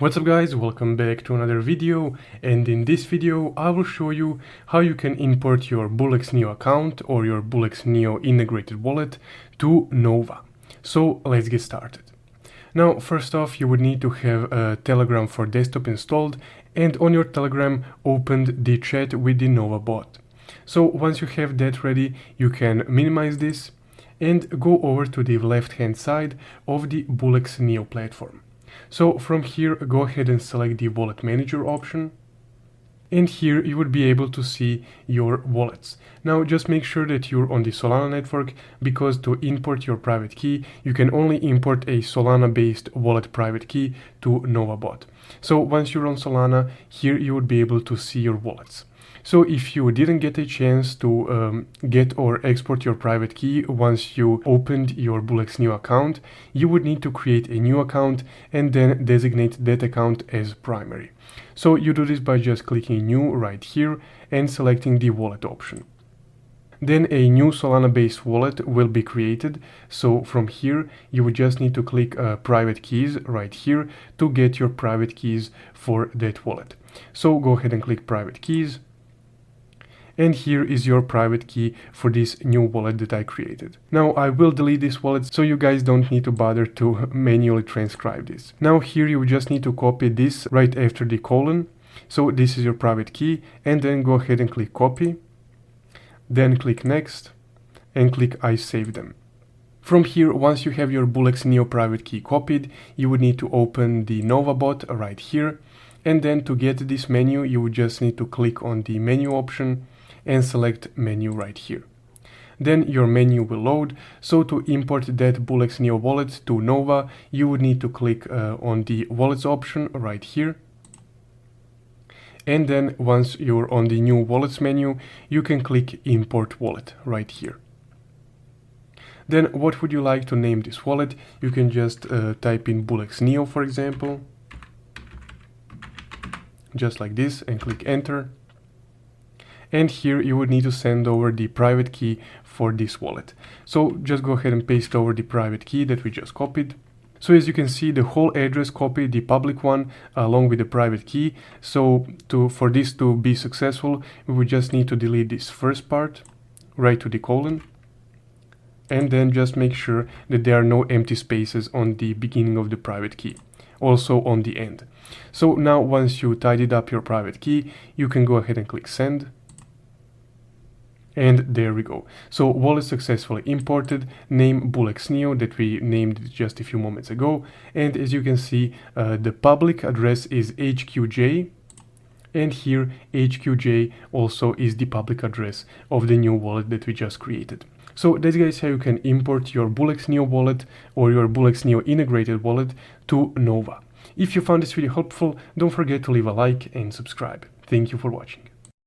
What's up guys, welcome back to another video, and in this video I will show you how you can import your BullX Neo account or your BullX Neo integrated wallet to Nova. So let's get started. Now first off, you would need to have a Telegram for desktop installed, and on your Telegram opened the chat with the Nova bot. So once you have that ready, you can minimize this and go over to the left hand side of the BullX Neo platform. So from here, go ahead and select the wallet manager option, and here you would be able to see your wallets. Now just make sure that you're on the Solana network, because to import your private key you can only import a Solana based wallet private key to NovaBot. So once you're on Solana, here you would be able to see your wallets. So if you didn't get a chance to get or export your private key once you opened your BullX Neo account, you would need to create a new account and then designate that account as primary. So you do this by just clicking new right here and selecting the wallet option. Then a new Solana based wallet will be created. So from here you would just need to click private keys right here to get your private keys for that wallet. So go ahead and click private keys. And here is your private key for this new wallet that I created. Now I will delete this wallet so you guys don't need to bother to manually transcribe this. Now here you just need to copy this right after the colon. So this is your private key, and then go ahead and click copy. Then click next and click I save them. From here, once you have your BullX Neo private key copied, you would need to open the NovaBot right here. And then to get this menu, you would just need to click on the menu option and select menu right here. Then your menu will load. So to import that BullX Neo wallet to Nova, you would need to click on the wallets option right here. And then once you're on the new wallets menu, you can click import wallet right here. Then what would you like to name this wallet? You can just type in BullX Neo, for example, just like this, and click enter. And here you would need to send over the private key for this wallet. So just go ahead and paste over the private key that we just copied. So as you can see, the whole address copied, the public one, along with the private key. So for this to be successful, we would just need to delete this first part, right to the colon. And then just make sure that there are no empty spaces on the beginning of the private key, also on the end. So now once you tidied up your private key, you can go ahead and click send. And there we go. So wallet successfully imported, name BullX Neo that we named just a few moments ago. And as you can see, the public address is HQJ. And here HQJ also is the public address of the new wallet that we just created. So that's guys how you can import your BullX Neo wallet or your BullX Neo integrated wallet to Nova. If you found this video helpful, don't forget to leave a like and subscribe. Thank you for watching.